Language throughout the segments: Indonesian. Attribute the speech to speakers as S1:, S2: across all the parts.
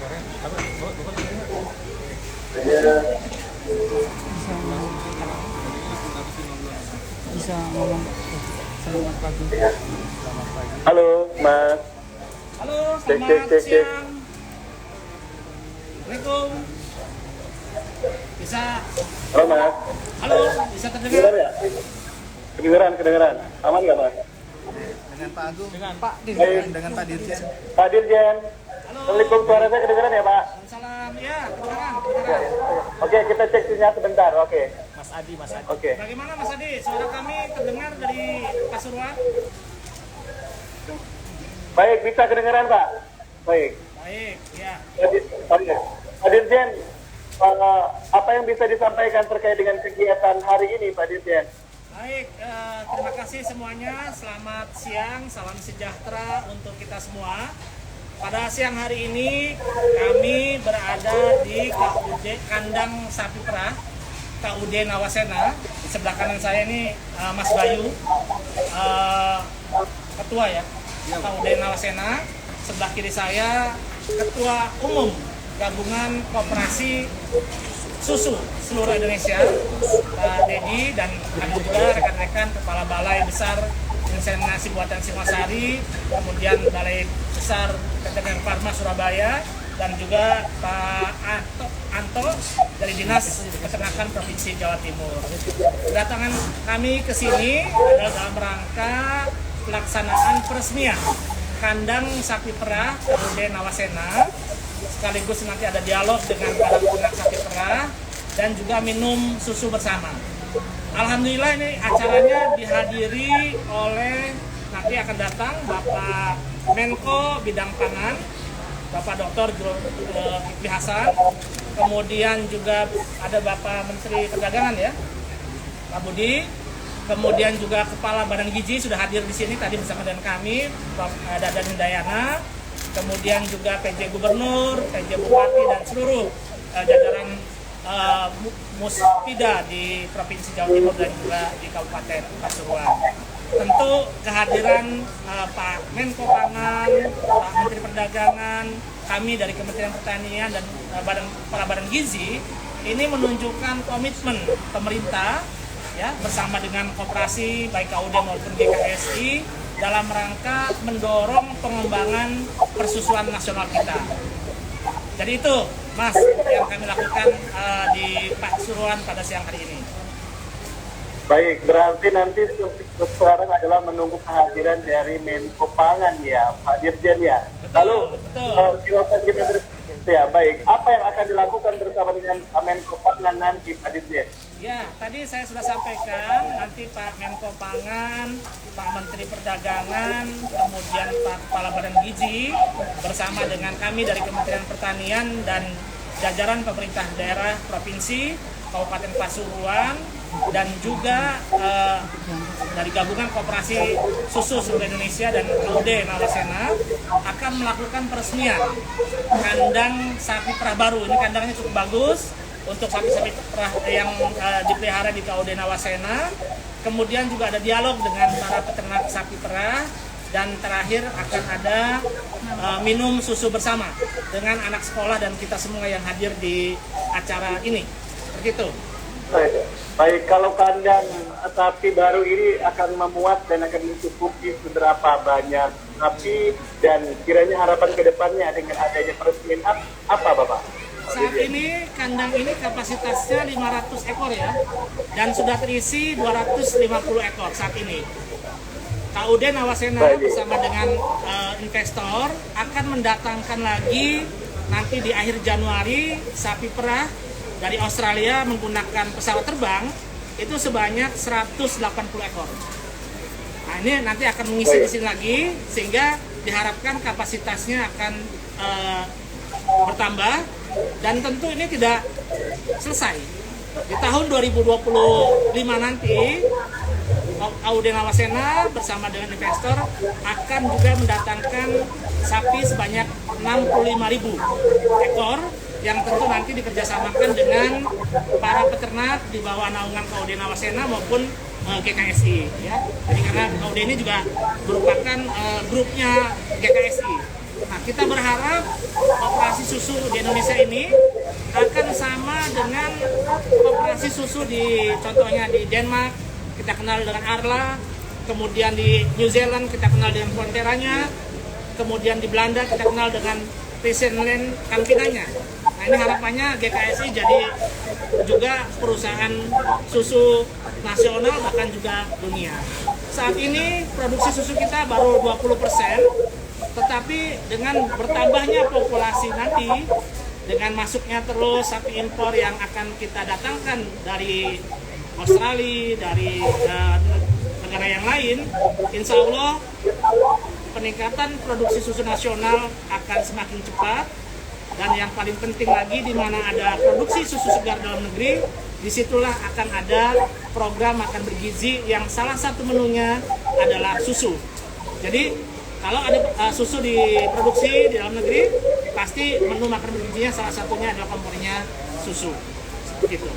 S1: Bisa ngomong. Selamat pagi.
S2: Halo, Mas.
S3: Halo,
S2: Cek.
S3: selamat siang. Assalamualaikum. Bisa.
S2: Halo, Mas.
S3: Halo, bisa terdengar?
S2: Kedengeran ya? Kedengeran. Aman nggak, Mas?
S4: Dengan Pak Agung,
S3: Dengan
S4: Pak
S2: Baik.
S4: dengan Pak Dirjen.
S2: Pak Dirjen.
S3: Halo.
S2: Assalamualaikum, suara saya kedengeran ya, Pak?
S3: Salam, ya, kedengaran.
S2: Oke, kita cek sinyal sebentar. Oke.
S3: Mas Adi.
S2: Oke.
S3: Bagaimana Mas Adi? Suara kami terdengar dari Pasuruan?
S2: Baik, bisa kedengeran, Pak? Baik.
S3: Baik, ya.
S2: Oke. Pak Dirjen, apa yang bisa disampaikan terkait dengan kegiatan hari ini, Pak Dirjen?
S3: Baik, terima kasih semuanya. Selamat siang, salam sejahtera untuk kita semua. Pada siang hari ini kami berada di KUD Kandang Sapi Perah, KUD Nawasena. Di sebelah kanan saya ini Mas Bayu, ketua ya, KUD Nawasena. Sebelah kiri saya Ketua Umum Gabungan Koperasi Susu seluruh Indonesia, Pak Dedi, dan ada juga rekan-rekan Kepala Balai Besar Inseminasi Buatan Singosari, kemudian Balai Besar Veteriner Farma Surabaya, dan juga Pak Anto dari Dinas Peternakan Provinsi Jawa Timur. Kedatangan kami ke sini adalah dalam rangka pelaksanaan peresmian kandang sapi perah KUD Nawasena, sekaligus nanti ada dialog dengan para peternak sapi perah dan juga minum susu bersama. Alhamdulillah ini acaranya dihadiri oleh nanti akan datang Bapak Menko Bidang Pangan, Bapak Dr. Zulkifli Hasan, kemudian juga ada Bapak Menteri Perdagangan ya, Pak Budi, kemudian juga Kepala Badan Gizi sudah hadir di sini tadi bersama dengan kami, Bapak Dadan Hindayana, kemudian juga PJ Gubernur, PJ Bupati, dan seluruh jajaran Muspida di Provinsi Jawa Timur dan juga di Kabupaten Pasuruan. Tentu kehadiran Pak Menko Pangan, Pak Menteri Perdagangan, kami dari Kementerian Pertanian dan Kepala Badan Gizi ini menunjukkan komitmen pemerintah ya bersama dengan koperasi baik KUD maupun GKSI dalam rangka mendorong pengembangan persusuan nasional kita. Jadi itu, Mas, yang kami lakukan di Pasuruan pada siang hari ini.
S2: Baik, berarti nanti sekarang adalah menunggu kehadiran dari Menko Pangan ya, Pak Dirjen ya.
S3: Betul,
S2: Lalu, silakan kita ya, baik. Apa yang akan dilakukan bersama dengan Menko Pangan nanti, Pak Dirjen?
S3: Ya, tadi saya sudah sampaikan nanti Pak Menko Pangan, Pak Menteri Perdagangan, kemudian Pak Kepala Badan Gizi bersama dengan kami dari Kementerian Pertanian dan jajaran pemerintah daerah provinsi Kabupaten Pasuruan dan juga dari Gabungan Koperasi Susu seluruh Indonesia dan KUD Nawasena akan melakukan peresmian kandang sapi perah baru. Ini kandangnya cukup bagus untuk sapi-sapi perah yang dipelihara di KUD Nawasena. Kemudian juga ada dialog dengan para peternak sapi perah, dan terakhir akan ada minum susu bersama dengan anak sekolah dan kita semua yang hadir di acara ini. Begitu.
S2: Baik, kalau kandang sapi baru ini akan memuat dan akan mencukupi seberapa banyak sapi, dan kiranya harapan ke depannya dengan adanya peresmian apa, Bapak?
S3: Saat ini kandang ini kapasitasnya 500 ekor ya, dan sudah terisi 250 ekor saat ini. KUD Nawasena bersama dengan investor akan mendatangkan lagi nanti di akhir Januari sapi perah dari Australia menggunakan pesawat terbang itu sebanyak 180 ekor. Nah, ini nanti akan mengisi di sini lagi sehingga diharapkan kapasitasnya akan bertambah, dan tentu ini tidak selesai. Di tahun 2025 nanti KUD Nawasena bersama dengan investor akan juga mendatangkan sapi sebanyak 65.000 ekor yang tentu nanti dikerjasamakan dengan para peternak di bawah naungan KUD Nawasena maupun GKSI ya. Jadi karena KUD ini juga merupakan grupnya GKSI. Nah, kita berharap operasi susu di Indonesia ini akan sama dengan operasi susu di contohnya di Denmark, kita kenal dengan Arla, kemudian di New Zealand kita kenal dengan Fonterranya, kemudian di Belanda kita kenal dengan Friesland Campinanya. Nah, ini harapannya GKSI jadi juga perusahaan susu nasional bahkan juga dunia. Saat ini produksi susu kita baru 20%, tetapi dengan bertambahnya populasi nanti, dengan masuknya terus sapi impor yang akan kita datangkan dari Australia, dari negara yang lain, insya Allah peningkatan produksi susu nasional akan semakin cepat. Dan yang paling penting lagi, di mana ada produksi susu segar dalam negeri, disitulah akan ada program makan bergizi yang salah satu menunya adalah susu. Jadi kalau ada susu diproduksi di dalam negeri, pasti menu makan bergizinya salah satunya adalah komponennya susu. Seperti itu.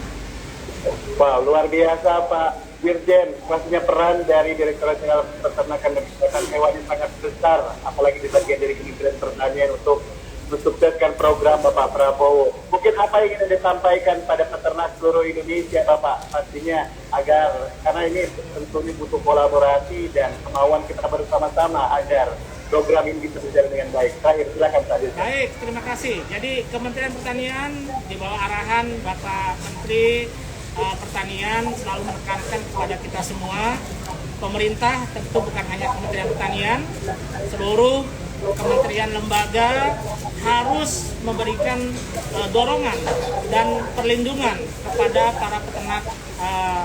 S2: Wow, luar biasa Pak Dirjen. Pastinya peran dari Direktorat Jenderal Peternakan dan Kesehatan Hewan yang sangat besar, apalagi di bagian dari Kementerian Pertanian untuk mensukseskan program Bapak Prabowo. Mungkin apa yang ingin disampaikan pada peternak seluruh Indonesia Bapak, pastinya agar, karena ini tentunya butuh kolaborasi dan kemauan kita bersama-sama agar program ini bisa berjalan dengan baik. Terakhir, silakan Pak Dirjen.
S3: Baik, terima kasih. Jadi Kementerian Pertanian di bawah arahan Bapak Menteri Pertanian selalu menekankan kepada kita semua, pemerintah tentu bukan hanya Kementerian Pertanian, seluruh kementerian lembaga harus memberikan dorongan dan perlindungan kepada para peternak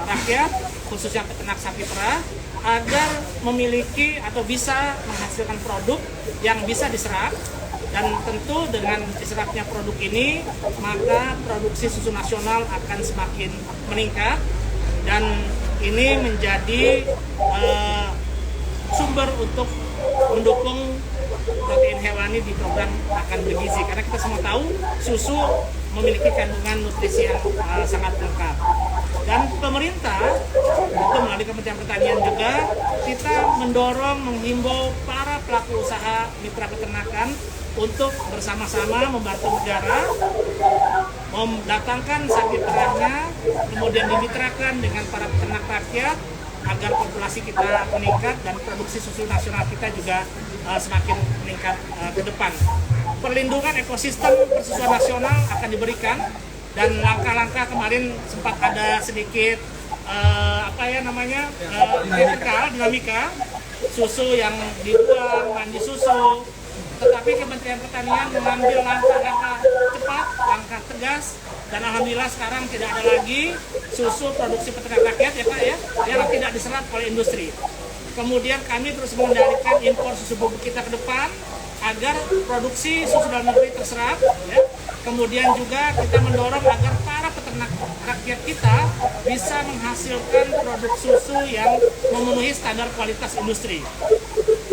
S3: rakyat, khususnya peternak sapi perah, agar memiliki atau bisa menghasilkan produk yang bisa diserap. Dan tentu dengan diserapnya produk ini, maka produksi susu nasional akan semakin meningkat, dan ini menjadi sumber untuk mendukung protein hewani di program makan bergizi, karena kita semua tahu susu memiliki kandungan nutrisi yang sangat lengkap. Dan pemerintah, itu melalui Kementerian Pertanian juga, kita mendorong, menghimbau para pelaku usaha mitra peternakan untuk bersama-sama membantu negara mendatangkan sapi perahnya, kemudian dimitrakan dengan para peternak rakyat agar populasi kita meningkat dan produksi susu nasional kita juga semakin meningkat ke depan. Perlindungan ekosistem persusuan nasional akan diberikan, dan langkah-langkah kemarin sempat ada sedikit dinamika susu yang dibuang, mandi susu. Tetapi Kementerian Pertanian mengambil langkah-langkah cepat, langkah tegas, dan alhamdulillah sekarang tidak ada lagi susu produksi peternak rakyat ya Pak ya, yang tidak diserap oleh industri. Kemudian kami terus mengendalikan impor susu bubuk kita ke depan agar produksi susu dalam negeri terserap ya. Kemudian juga kita mendorong agar para peternak rakyat kita bisa menghasilkan produk susu yang memenuhi standar kualitas industri.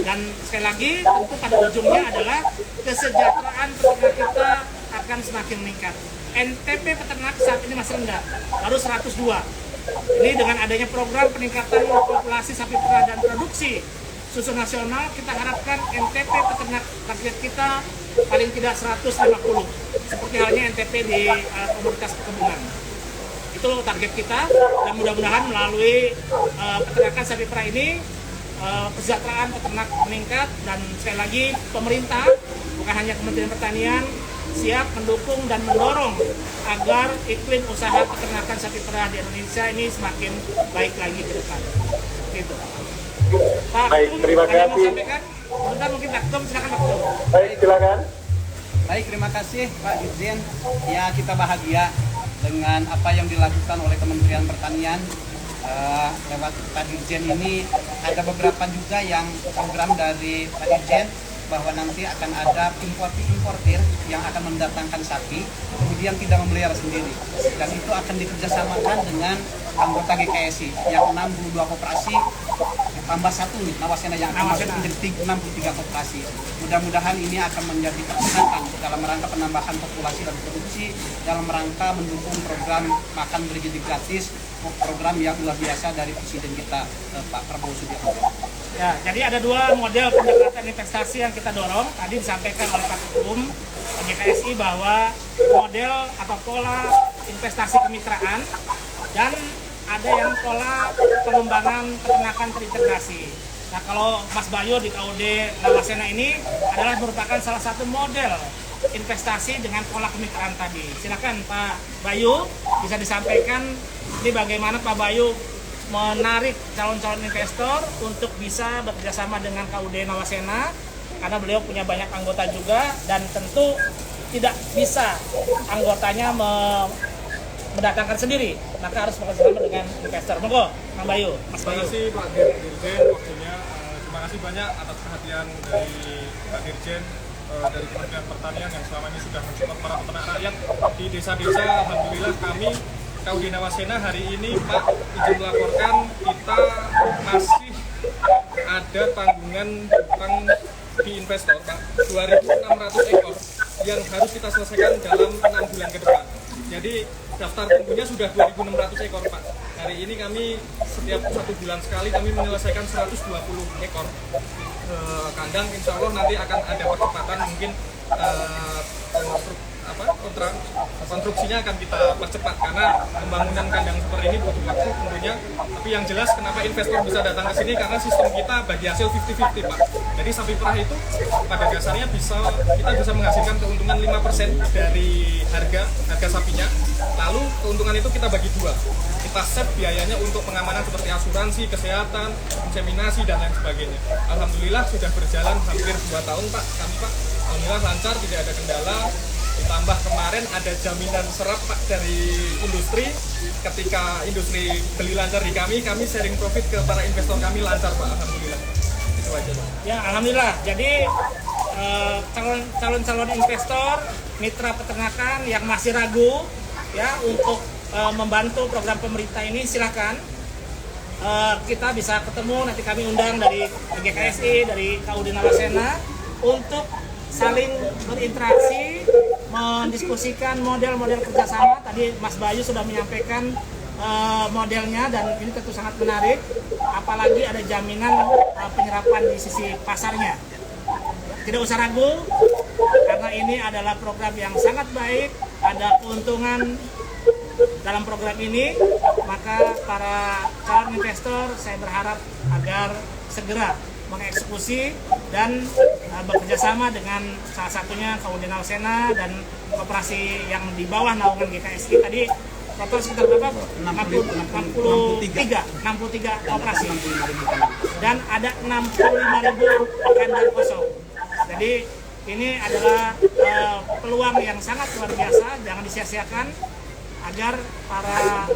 S3: Dan sekali lagi, tentu pada ujungnya adalah kesejahteraan peternak kita akan semakin meningkat. NTP peternak saat ini masih rendah, baru 102. Ini dengan adanya program peningkatan populasi sapi perah dan produksi susu nasional, kita harapkan NTP peternak rakyat kita paling tidak 150, seperti halnya NTP di komoditas perkebunan. Itu target kita, dan mudah-mudahan melalui peternakan sapi perah ini kesejahteraan peternak meningkat. Dan sekali lagi, pemerintah bukan hanya Kementerian Pertanian siap mendukung dan mendorong agar iklim usaha peternakan sapi perah di Indonesia ini semakin baik lagi ke depan. Gitu. Pak,
S2: baik, terima kasih.
S3: Sebentar mungkin Pak Tum, silakan Pak Tum.
S2: Baik, silakan.
S4: Baik, terima kasih Pak Dirjen. Ya, kita bahagia dengan apa yang dilakukan oleh Kementerian Pertanian. Lewat Pak Dirjen ini ada beberapa juga yang program dari Pak Dirjen, bahwa nanti akan ada importir yang akan mendatangkan sapi, kemudian tidak memelihara sendiri, dan itu akan dikerjasamakan dengan anggota GKSI yang 62 koperasi tambah satu nih Nawasena yang akan masuk menjadi 63 koperasi. Mudah-mudahan ini akan menjadi kesempatan dalam rangka penambahan populasi dan produksi, dalam rangka mendukung program makan bergizi gratis, program yang luar biasa dari Presiden kita Pak Prabowo Subianto.
S3: Ya, jadi ada dua model pendekatan investasi yang kita dorong. Tadi disampaikan oleh Pak Ketum GKSI bahwa model atau pola investasi kemitraan dan ada yang pola pengembangan peternakan terintegrasi. Nah, kalau Mas Bayu di KUD Nawasena ini adalah merupakan salah satu model investasi dengan pola kemitraan tadi. Silakan Pak Bayu bisa disampaikan ini bagaimana Pak Bayu menarik calon-calon investor untuk bisa bekerjasama dengan KUD Nawasena karena beliau punya banyak anggota juga dan tentu tidak bisa anggotanya mendatangkan sendiri, maka harus bekerjasama dengan investor. Monggo, Pak Bayu, Mas Bayu.
S5: Terima kasih Pak Dirjen waktunya. Terima kasih banyak atas perhatian dari Pak Dirjen dari Kementerian Pertanian yang selama ini sudah mensupport para peternak rakyat di desa-desa. Alhamdulillah kami KUD Nawasena hari ini Pak izin melaporkan kita masih ada tanggungan utang di investor Pak 2.600 ekor yang harus kita selesaikan dalam 6 bulan ke depan. Jadi daftar tunggunya sudah 2.600 ekor Pak. Hari ini kami setiap 1 bulan sekali kami menyelesaikan 120 ekor kandang. Insya Allah nanti akan ada percepatan mungkin konstruksinya akan kita percepat karena pembangunan kandang seperti ini butuh waktu tentunya. Tapi yang jelas kenapa investor bisa datang ke sini karena sistem kita bagi hasil 50-50 Pak. Jadi sapi perah itu pada dasarnya kita bisa menghasilkan keuntungan 5% dari harga sapinya. Lalu keuntungan itu kita bagi dua. Kita save biayanya untuk pengamanan seperti asuransi, kesehatan, inseminasi dan lain sebagainya. Alhamdulillah sudah berjalan hampir 2 tahun Pak. Alhamdulillah lancar, tidak ada kendala. Ditambah kemarin ada jaminan serap Pak dari industri. Ketika industri beli lancar di kami sharing profit ke para investor kami lancar Pak. Alhamdulillah. Itu aja Pak.
S3: Ya, alhamdulillah. Jadi calon-calon investor, mitra peternakan yang masih ragu ya untuk membantu program pemerintah ini silakan. Kita bisa ketemu, nanti kami undang dari GKSI, dari KUD Nawasena untuk saling berinteraksi, mendiskusikan model-model kerjasama. Tadi Mas Bayu sudah menyampaikan modelnya dan ini tentu sangat menarik, apalagi ada jaminan penyerapan di sisi pasarnya. Tidak usah ragu, karena ini adalah program yang sangat baik, ada keuntungan dalam program ini, maka para calon investor saya berharap agar segera mengeksekusi dan bekerjasama dengan salah satunya KUD Nawasena dan koperasi yang di bawah naungan GKSI tadi total sekitar berapa? 63 koperasi dan ada 65.000 kandang kosong. Jadi ini adalah peluang yang sangat luar biasa, jangan disia-siakan agar para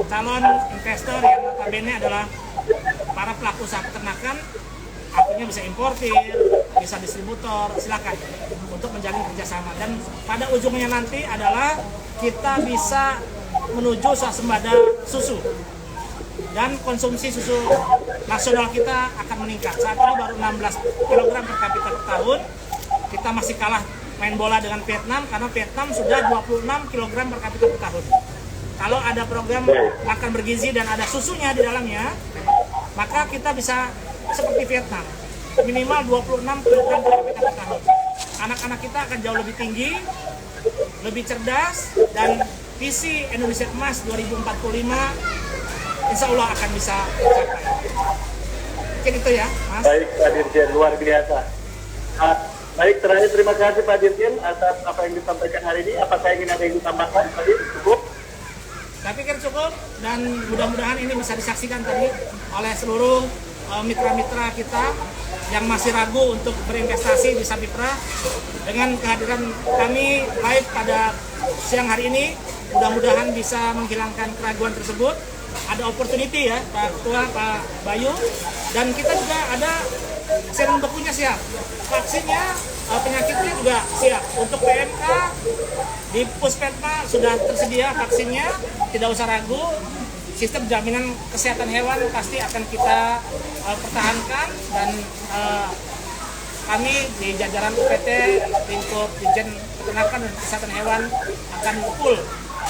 S3: calon investor yang notabene adalah para pelaku usaha peternakan artinya bisa importir, bisa distributor, silakan untuk menjalin kerjasama dan pada ujungnya nanti adalah kita bisa menuju swasembada susu dan konsumsi susu nasional kita akan meningkat. Saat ini baru 16 kg per kapita per tahun, kita masih kalah main bola dengan Vietnam karena Vietnam sudah 26 kg per kapita per tahun. Kalau ada program makan bergizi dan ada susunya di dalamnya, maka kita bisa seperti Vietnam, minimal 26 kg per kapita per tahun. Anak-anak kita akan jauh lebih tinggi, lebih cerdas, dan visi Indonesia Emas 2045 insya Allah akan bisa tercapai. Mungkin itu ya, Mas.
S2: Baik, Pak Dirjen, luar biasa. Baik, terakhir terima kasih Pak Dirjen atas apa yang disampaikan hari ini. Apakah ingin ada yang ditambahkan tadi? Cukup?
S3: Saya pikir cukup dan mudah-mudahan ini bisa disaksikan tadi oleh seluruh mitra-mitra kita yang masih ragu untuk berinvestasi di sapi perah. Dengan kehadiran kami live pada siang hari ini, mudah-mudahan bisa menghilangkan keraguan tersebut. Ada opportunity ya Pak Ketua, Pak Bayu, dan kita juga ada serum bekunya siap, vaksinnya, penyakitnya juga siap. Untuk PMK di Puspetma sudah tersedia vaksinnya, tidak usah ragu. Sistem jaminan kesehatan hewan pasti akan kita pertahankan dan kami di jajaran UPT, lingkup Dirjen Peternakan dan Kesehatan Hewan akan full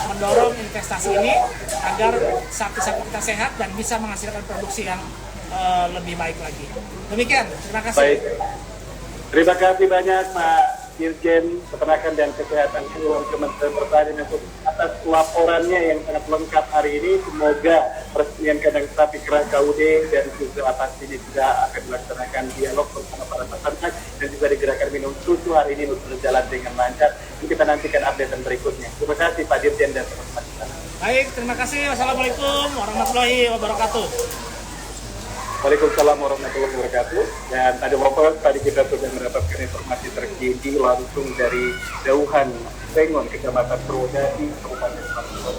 S3: mendorong investasi ini agar sapi-sapi kita sehat dan bisa menghasilkan produksi yang lebih baik lagi. Demikian, terima kasih.
S2: Baik. Terima kasih banyak Pak Dirjen Peternakan dan Kesehatan Hewan Kementerian Pertanian atas laporannya yang sangat lengkap hari ini. Semoga peresmian kandang sapi Kerah KUD dan juga pastinya juga akan dilaksanakan dialog bersama para peternak dan juga digerakkan minum susu hari ini berjalan dengan lancar. Dan kita nantikan update berikutnya. Terima kasih Pak Dirjen dan teman-teman di sana.
S3: Baik, terima kasih. Wassalamualaikum warahmatullahi wabarakatuh.
S2: Waalaikumsalam warahmatullahi wabarakatuh. Dan tadi kita sudah mendapatkan informasi terkini langsung dari Dauhan Sengon, Kecamatan Purwodadi, Kabupaten Pasuruan.